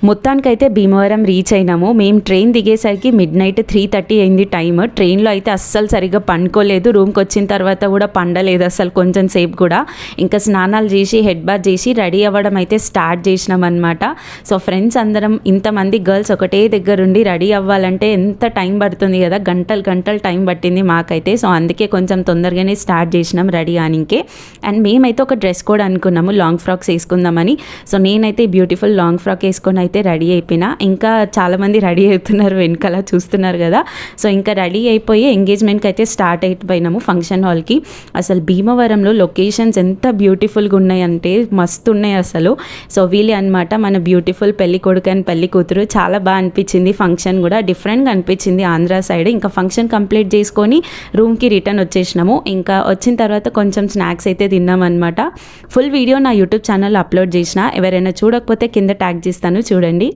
మొత్తానికైతే భీమవరం రీచ్ అయినాము. మేము train దిగేసరికి midnight 3:30 అయింది టైం. ట్రైన్లో అయితే అస్సలు సరిగ్గా పండుకోలేదు. రూమ్కి వచ్చిన తర్వాత కూడా పండలేదు అసలు కొంచెం సేపు కూడా. ఇంకా స్నానాలు చేసి హెడ్ బాత్ చేసి రెడీ అవ్వడం అయితే స్టార్ట్ చేసినాం అనమాట. సో ఫ్రెండ్స్ అందరం ఇంతమంది గర్ల్స్ ఒకటే దగ్గర ఉండి రెడీ అవ్వాలంటే ఎంత టైం పడుతుంది కదా, గంటలు గంటలు టైం పట్టింది మాకైతే. సో అందుకే కొంచెం తొందరగానే స్టార్ట్ చేసినాం రెడీ ఆనికే. అండ్ మేమైతే ఒక డ్రెస్ కోడ్ అనుకున్నాము, లాంగ్ ఫ్రాక్స్ వేసుకుందామని. సో నేనైతే బ్యూటిఫుల్ లాంగ్ ఫ్రాక్ వేసుకొని అయితే రెడీ అయిపోయినా. ఇంకా చాలామంది రెడీ అవుతున్నారు వెనకాల చూస్తున్నారు కదా. సో ఇంకా రెడీ అయిపోయి ఎంగేజ్మెంట్కి అయితే స్టార్ట్ అయిపోయినాము ఫంక్షన్ హాల్కి. అసలు భీమవరంలో లొకేషన్స్ ఎంత బ్యూటిఫుల్గా ఉన్నాయంటే మస్తు ఉన్నాయి అసలు. సో వీళ్ళే అనమాట మన బ్యూటిఫుల్ పెళ్లి కొడుకు అండ్ పెళ్లి కూతురు. చాలా బాగా అనిపించింది ఫంక్షన్ కూడా, డిఫరెంట్గా అనిపించింది ఆంధ్ర సైడ్. ఇంకా ఫంక్షన్ కంప్లీట్ చేసుకొని రూమ్కి రిటర్న్ వచ్చేసినాము. ఇంకా వచ్చిన తర్వాత కొంచెం స్నాక్స్ అయితే తిన్నామన్నమాట. ఫుల్ వీడియో నా యూట్యూబ్ ఛానల్లో అప్లోడ్ చేసిన, ఎవరైనా చూడకపోతే కింద ట్యాగ్ చేస్తాను చూడండి.